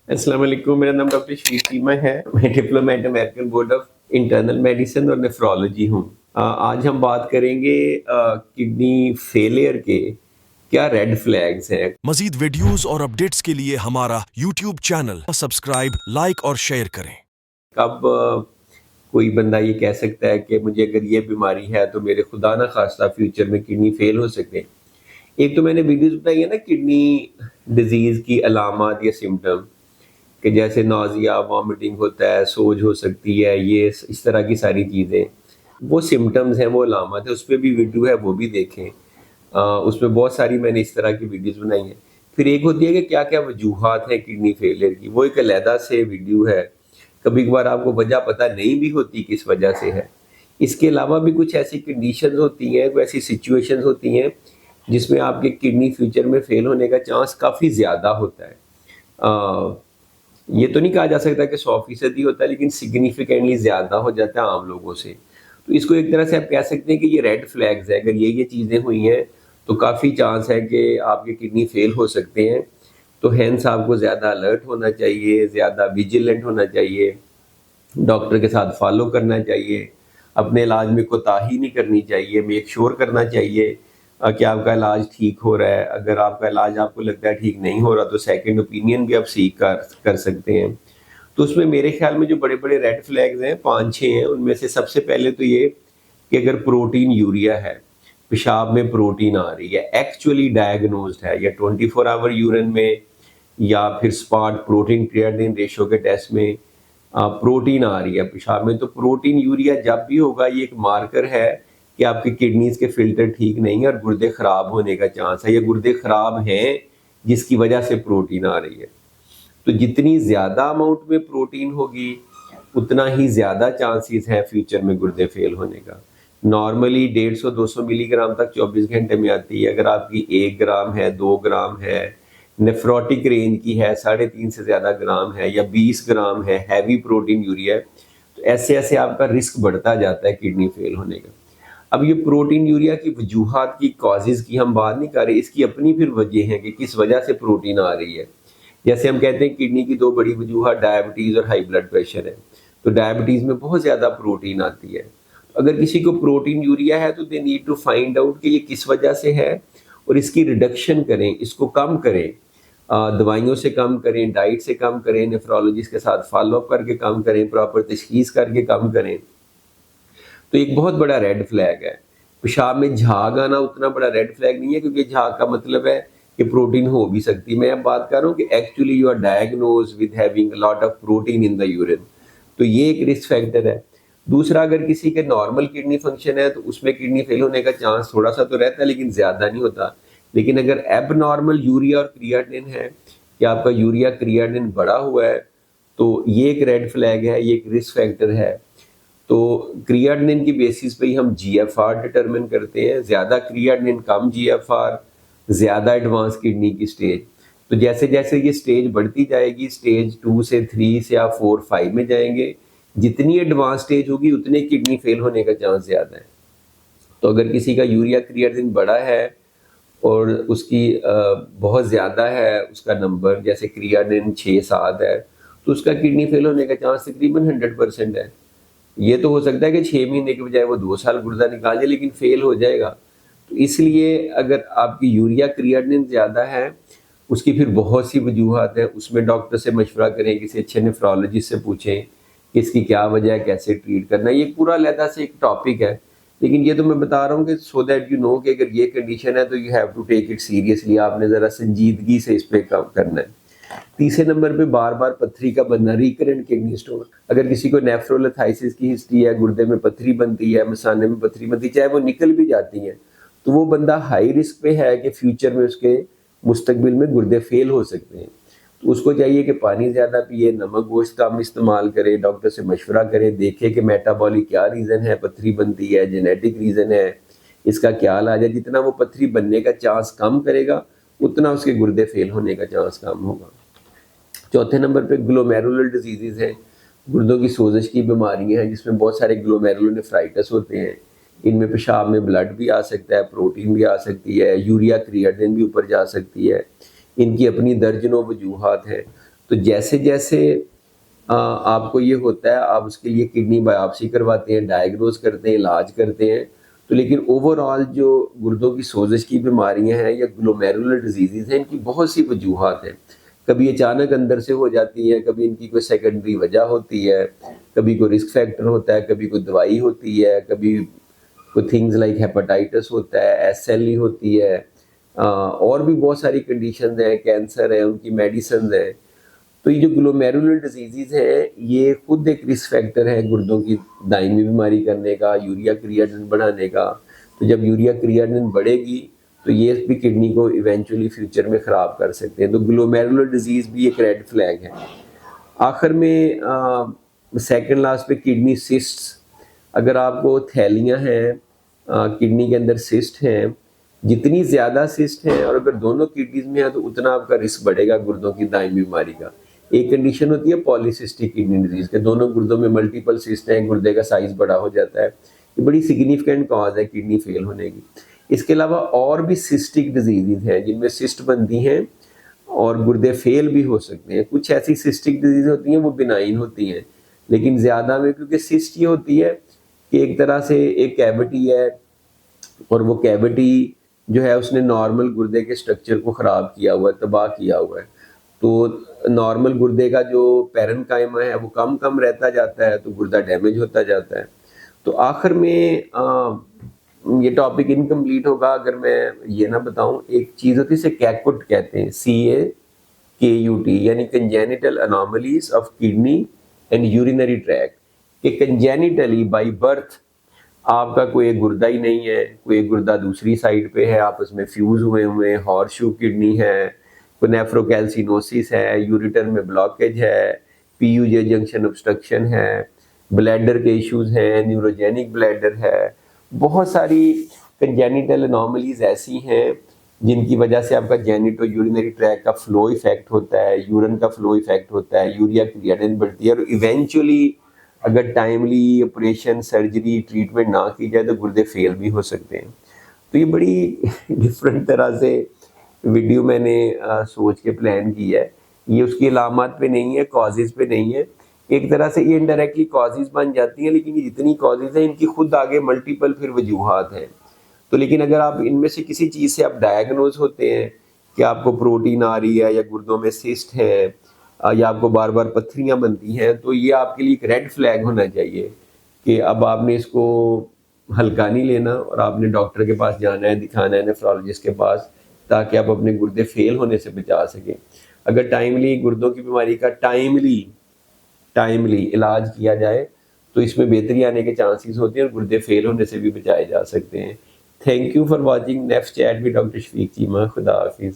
अस्सलाम वालेकुम। मेरा नाम डॉक्टर शफीक चीमा है। मैं diplomat American board of internal medicine और नेफ्रोलॉजी हूँ। आज हम बात करेंगे किडनी फेलियर के क्या रेड फ्लैग्स हैं। मजीद वीडियोस और अपडेट्स के लिए हमारा यूट्यूब चैनल सब्सक्राइब, लाइक और शेयर करें। कब कोई बंदा ये कह सकता है कि मुझे अगर ये बीमारी है तो मेरे खुदा ना खास्ता फ्यूचर में किडनी फेल हो सकते हैं। एक तो मैंने वीडियोस बनाई है ना किडनी डिजीज की अलामत या सिम्टम, कि जैसे नाज़िया, वॉमिटिंग होता है, सोज हो सकती है, ये इस तरह की सारी चीज़ें, वो सिम्टम्स हैं, वो अलामत है। उस पे भी वीडियो है, वो भी देखें। उसमें बहुत सारी मैंने इस तरह की वीडियोस बनाई हैं। फिर एक होती है कि क्या-क्या वजूहात हैं किडनी फेलियर की, वो एक अलहदा से वीडियो है। कभी-कभार आपको वजह पता नहीं भी होती किस वजह से है। इसके अलावा भी कुछ ऐसी कंडीशंस होती हैं, कोई ऐसी सिचुएशंस होती हैं, जिसमें आपके किडनी फ्यूचर में फेल होने का चांस काफ़ी ज़्यादा होता है। अ, ये तो नहीं कहा जा सकता कि 100% ही होता है, लेकिन सिग्निफिकेंटली ज़्यादा हो जाता है आम लोगों से। तो इसको एक तरह से आप कह सकते हैं कि ये रेड फ्लैग्स है। अगर ये चीज़ें हुई हैं, तो काफ़ी चांस है कि आपके किडनी फेल हो सकते हैं। तो हेंस आपको ज़्यादा अलर्ट होना चाहिए, ज़्यादा विजिलेंट होना चाहिए, डॉक्टर के साथ फॉलो करना चाहिए, अपने इलाज में कोताही नहीं करनी चाहिए, मेक श्योर करना चाहिए कि आपका इलाज ठीक हो रहा है। अगर आपका इलाज आपको लगता है ठीक नहीं हो रहा, तो सेकंड ओपिनियन भी आप सीक कर सकते हैं। तो उसमें मेरे ख्याल में जो बड़े-बड़े रेड फ्लैग्स हैं 5-6 हैं। उनमें से सबसे पहले तो ये कि अगर प्रोटीन यूरिया है, पेशाब में प्रोटीन आ रही है, एक्चुअली डायग्नोज्ड है, या 24 आवर यूरिन में या फिर स्पॉट प्रोटीन क्रिएटिनिन रेशियो के टेस्ट में प्रोटीन आ रही है पेशाब में, तो प्रोटीन यूरिया जब भी होगा, ये एक मार्कर है कि आपकी किडनीज के फिल्टर ठीक नहीं है और गुर्दे खराब होने का चांस है, या गुर्दे खराब हैं जिसकी वजह से प्रोटीन आ रही है। तो जितनी ज़्यादा अमाउंट में प्रोटीन होगी, उतना ही ज़्यादा चांसेस है फ्यूचर में गुर्दे फेल होने का। नॉर्मली 150-200 मिलीग्राम तक 24 घंटे में आती है। अगर आपकी 1 ग्राम है, 2 ग्राम है, नेफ्रोटिक रेंज की है, 3.5 से ज़्यादा ग्राम है, या 20 ग्राम है, हैवी प्रोटीन यूरिया है, तो ऐसे-ऐसे आपका रिस्क बढ़ता जाता है किडनी फेल होने का। अब ये प्रोटीन यूरिया की वजूहात की, कॉजेज़ की हम बात नहीं कर रहे, इसकी अपनी फिर वजह है कि किस वजह से प्रोटीन आ रही है। जैसे हम कहते हैं किडनी की 2 बड़ी वजूहात डायबिटीज़ और हाई ब्लड प्रेशर है। तो डायबिटीज़ में बहुत ज़्यादा प्रोटीन आती है। अगर किसी को प्रोटीन यूरिया है, तो they need to find out कि ये किस वजह से है और इसकी रिडक्शन करें, इसको कम करें। दवाइयों से कम करें, डाइट से कम करें, नेफ्रोलॉजिस्ट के साथ फॉलो अप करके कम करें, प्रॉपर तशख़ीस करके कम करें। तो एक बहुत बड़ा रेड फ्लैग है। पेशाब में झाग आना उतना बड़ा रेड फ्लैग नहीं है, क्योंकि झाग का मतलब है कि प्रोटीन हो भी सकती है। मैं अब बात कर रहा हूँ कि actually you are diagnosed with having a lot of protein in the urine. तो ये एक रिस्क फैक्टर है। दूसरा, अगर किसी के नॉर्मल किडनी फंक्शन है, तो उसमें किडनी फेल होने का चांस थोड़ा सा तो रहता है, लेकिन ज़्यादा नहीं होता। लेकिन अगर एबनॉर्मल यूरिया और क्रिएटिनिन है, कि आपका यूरिया क्रिएटिनिन बढ़ा हुआ है, तो ये एक रेड फ्लैग है, ये एक रिस्क फैक्टर है। तो क्रिएटिनिन की बेसिस पे ही हम जीएफआर डिटरमिन करते हैं। ज़्यादा क्रिएटिनिन, कम जीएफआर, ज़्यादा एडवांस किडनी की स्टेज। तो जैसे जैसे ये स्टेज बढ़ती जाएगी, स्टेज 2 से 3 से आप 4-5 में जाएंगे, जितनी एडवांस स्टेज होगी उतने किडनी फेल होने का चांस ज़्यादा है। तो अगर किसी का यूरिया क्रिएटिनिन बड़ा है और उसकी बहुत ज़्यादा है उसका नंबर, जैसे क्रिएटिनिन 6-7 है, तो उसका किडनी फेल होने का चांस तकरीबन 100% है। ये तो हो सकता है कि 6 महीने के बजाय वो 2 साल गुर्दा निकाल जाए, लेकिन फेल हो जाएगा। तो इसलिए अगर आपकी यूरिया क्रिएटिनिन ज़्यादा है, उसकी फिर बहुत सी वजूहात हैं। उसमें डॉक्टर से मशवरा करें, किसी अच्छे नेफ्रोलॉजिस्ट से पूछें कि इसकी क्या वजह है, कैसे ट्रीट करना है। ये पूरा अलहदा से एक टॉपिक है, लेकिन ये तो मैं बता रहा हूँ कि सो दैट यू नो कि अगर ये कंडीशन है तो you have to take it seriously. आपने ज़रा संजीदगी से इस पे काम करना है। तीसरे नंबर पे बार बार पत्थरी का बनना, रिकरेंट किडनी स्टोन। अगर किसी को नेफ्रोलिथाइसिस की हिस्ट्री है, गुर्दे में पत्थरी बनती है, मसाने में पत्थरी बनती है, चाहे वो निकल भी जाती है, तो वो बंदा हाई रिस्क पे है कि फ्यूचर में उसके मुस्तकबिल में गुर्दे फेल हो सकते हैं। तो उसको चाहिए कि पानी ज़्यादा पिए, नमक गोश्त कम इस्तेमाल करे, डॉक्टर से मशवरा करे, देखे कि मेटाबॉलिक क्या रीज़न है, पत्थरी बनती है, जेनेटिक रीज़न है, इसका क्या इलाज है। जितना वो पत्थरी बनने का चांस कम करेगा, उतना उसके गुर्दे फेल होने का चांस कम होगा। चौथे नंबर पे ग्लोमेरुलर डिजीज़ेज़ हैं, गुर्दों की सोजिश की बीमारियां हैं, जिसमें बहुत सारे ग्लोमेरुलोनेफ्राइटिस होते हैं। इनमें पेशाब में ब्लड भी आ सकता है, प्रोटीन भी आ सकती है, यूरिया क्रिएटिनिन भी ऊपर जा सकती है। इनकी अपनी दर्जनों वजूहात हैं। तो जैसे जैसे आपको ये होता है, आप उसके लिए किडनी बायोप्सी करवाते हैं, डायग्नोज करते हैं, इलाज करते हैं, तो लेकिन ओवरऑल जो गुर्दों की सोजिश की बीमारियां हैं या ग्लोमेरुलर डिजीज़ हैं, इनकी बहुत सी वजूहात हैं। कभी अचानक अंदर से हो जाती है, कभी इनकी कोई सेकेंडरी वजह होती है, कभी कोई रिस्क फैक्टर होता है, कभी कोई दवाई होती है, कभी कोई थिंग्स लाइक हेपेटाइटिस होता है, SLE होती है, और भी बहुत सारी कंडीशन हैं, कैंसर है, उनकी मेडिसिन है। तो ये जो ग्लोमेरुलर डिजीज़ हैं, ये खुद एक रिस्क फैक्टर है गुर्दों की दायमी बीमारी करने का, यूरिया क्रिएटिनिन बढ़ाने का। तो जब यूरिया क्रिएटिनिन बढ़ेगी तो ये भी किडनी को इवेंचुअली फ्यूचर में ख़राब कर सकते हैं। तो ग्लोमेरुलर डिजीज़ भी एक रेड फ्लैग है। आखिर में सेकंड लास्ट पे किडनी सिस्ट्स, अगर आपको थैलियाँ हैं, किडनी के अंदर सिस्ट हैं, जितनी ज़्यादा सिस्ट हैं और अगर दोनों किडनीज में है तो उतना आपका रिस्क बढ़ेगा गुर्दों की दायमी बीमारी का। एक कंडीशन होती है पॉलीसिस्टिक किडनी डिजीज के, दोनों गुर्दों में मल्टीपल सिस्ट हैं, गुर्दे का साइज बड़ा हो जाता है। ये बड़ी सिग्निफिकेंट कॉज है किडनी फेल होने की। इसके अलावा और भी सिस्टिक डिजीज हैं जिनमें सिस्ट बनती हैं और गुर्दे फेल भी हो सकते हैं। कुछ ऐसी सिस्टिक डिजीज होती हैं वो बिनाइन होती हैं, लेकिन ज़्यादा में क्योंकि सिस्ट ये होती है कि एक तरह से एक कैविटी है और वो कैविटी जो है उसने नॉर्मल गुर्दे के स्ट्रक्चर को ख़राब किया हुआ है, तबाह किया हुआ है। तो नॉर्मल गुर्दे का जो पैरेन्काइमा है वो कम कम रहता जाता है, तो गुर्दा डैमेज होता जाता है। तो आखिर में ये टॉपिक इनकम्प्लीट होगा अगर मैं ये ना बताऊं। एक चीज़ होती है इसे कैकुट कहते हैं, CAKUT, यानी congenital anomalies of kidney and urinary tract. कि कंजेनिटली बाई बर्थ आपका कोई एक गुर्दा ही नहीं है, कोई एक गुर्दा दूसरी साइड पे है, आपस में फ्यूज हुए हैं, हॉर्सशू किडनी है, कोई नेफ्रोकैल्सिनोसिस है, यूरिटर में ब्लॉकेज है, PUJ जंक्शन ऑब्स्ट्रक्शन है, ब्लैडर के इश्यूज हैं, न्यूरोजेनिक ब्लैडर है। बहुत सारी कंजेनिटल एनोमलीज ऐसी हैं जिनकी वजह से आपका जेनिटो यूरिनरी ट्रैक का फ्लो इफेक्ट होता है, यूरिन का फ्लो इफेक्ट होता है, यूरिया क्रिएटिनिन बढ़ती है और इवेंचुअली अगर टाइमली ऑपरेशन, सर्जरी, ट्रीटमेंट ना की जाए तो गुर्दे फेल भी हो सकते हैं। तो ये बड़ी डिफरेंट तरह से वीडियो मैंने सोच के प्लान की है। ये उसकी अलामत पे नहीं है, कॉजेज़ पे नहीं है। एक तरह से ये इनडायरेक्टली कॉजेज़ बन जाती हैं, लेकिन ये जितनी कॉजेज़ हैं इनकी खुद आगे मल्टीपल फिर वजूहात हैं। तो लेकिन अगर आप इनमें से किसी चीज़ से आप डायग्नोज होते हैं कि आपको प्रोटीन आ रही है या गुर्दों में सिस्ट है या आपको बार बार पत्थरियाँ बनती हैं, तो ये आपके लिए एक रेड फ्लैग होना चाहिए कि अब आपने इसको हल्का नहीं लेना और आपने डॉक्टर के पास जाना है, दिखाना है नेफ्रोलॉजिस्ट के पास, ताकि आप अपने गुर्दे फेल होने से बचा सकें। अगर टाइमली गुर्दों की बीमारी का टाइमली इलाज किया जाए तो इसमें बेहतरी आने के चांसेस होते हैं और गुर्दे फेल होने से भी बचाए जा सकते हैं। Thank you for watching. Next chat with doctor Shafiq Cheema. खुदा हाफिज़।